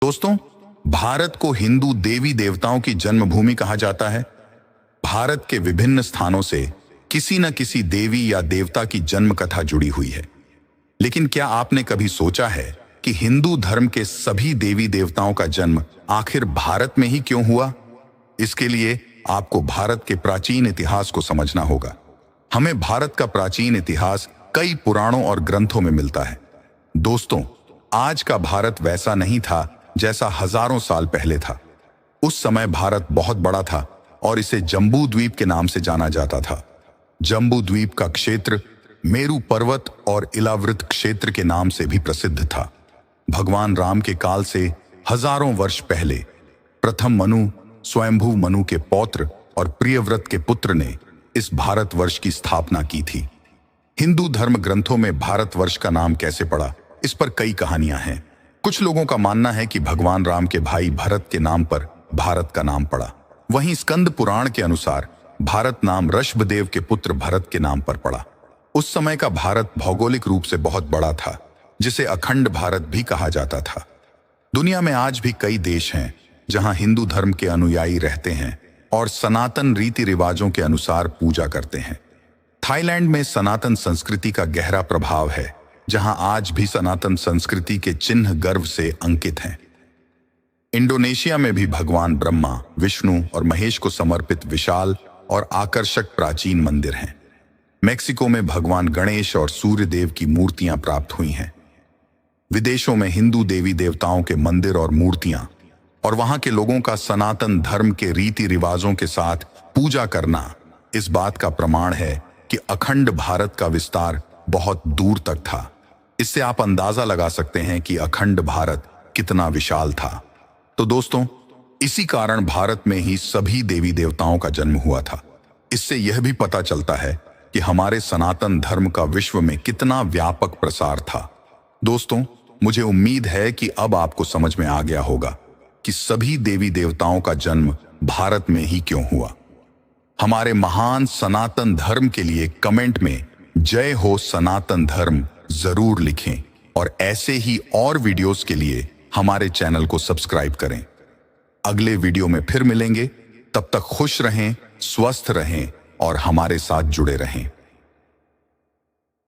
दोस्तों, भारत को हिंदू देवी देवताओं की जन्मभूमि कहा जाता है। भारत के विभिन्न स्थानों से किसी न किसी देवी या देवता की जन्म कथा जुड़ी हुई है। लेकिन क्या आपने कभी सोचा है कि हिंदू धर्म के सभी देवी देवताओं का जन्म आखिर भारत में ही क्यों हुआ? इसके लिए आपको भारत के प्राचीन इतिहास को समझना होगा। हमें भारत का प्राचीन इतिहास कई पुराणों और ग्रंथों में मिलता है। दोस्तों, आज का भारत वैसा नहीं था जैसा हजारों साल पहले था। उस समय भारत बहुत बड़ा था और इसे जम्बू द्वीप के नाम से जाना जाता था। जम्बू द्वीप का क्षेत्र मेरू पर्वत और इलावृत क्षेत्र के नाम से भी प्रसिद्ध था। भगवान राम के काल से हजारों वर्ष पहले प्रथम मनु, स्वयंभू मनु के पौत्र और प्रियव्रत के पुत्र ने इस भारतवर्ष की स्थापना की थी। हिंदू धर्म ग्रंथों में भारतवर्ष का नाम कैसे पड़ा, इस पर कई कहानियां हैं। कुछ लोगों का मानना है कि भगवान राम के भाई भरत के नाम पर भारत का नाम पड़ा। वहीं स्कंद पुराण के अनुसार भारत नाम ऋषभदेव के पुत्र भरत के नाम पर पड़ा। उस समय का भारत भौगोलिक रूप से बहुत बड़ा था, जिसे अखंड भारत भी कहा जाता था। दुनिया में आज भी कई देश हैं जहां हिंदू धर्म के अनुयायी रहते हैं और सनातन रीति रिवाजों के अनुसार पूजा करते हैं। थाईलैंड में सनातन संस्कृति का गहरा प्रभाव है, जहां आज भी सनातन संस्कृति के चिन्ह गर्व से अंकित हैं। इंडोनेशिया में भी भगवान ब्रह्मा, विष्णु और महेश को समर्पित विशाल और आकर्षक प्राचीन मंदिर हैं। मेक्सिको में भगवान गणेश और सूर्यदेव की मूर्तियां प्राप्त हुई हैं। विदेशों में हिंदू देवी देवताओं के मंदिर और मूर्तियां और वहां के लोगों का सनातन धर्म के रीति रिवाजों के साथ पूजा करना इस बात का प्रमाण है कि अखंड भारत का विस्तार बहुत दूर तक था। इससे आप अंदाजा लगा सकते हैं कि अखंड भारत कितना विशाल था। तो दोस्तों, इसी कारण भारत में ही सभी देवी देवताओं का जन्म हुआ था। इससे यह भी पता चलता है कि हमारे सनातन धर्म का विश्व में कितना व्यापक प्रसार था। दोस्तों, मुझे उम्मीद है कि अब आपको समझ में आ गया होगा कि सभी देवी देवताओं का जन्म भारत में ही क्यों हुआ। हमारे महान सनातन धर्म के लिए कमेंट में जय हो सनातन धर्म जरूर लिखें और ऐसे ही और वीडियोस के लिए हमारे चैनल को सब्सक्राइब करें। अगले वीडियो में फिर मिलेंगे। तब तक खुश रहें, स्वस्थ रहें और हमारे साथ जुड़े रहें।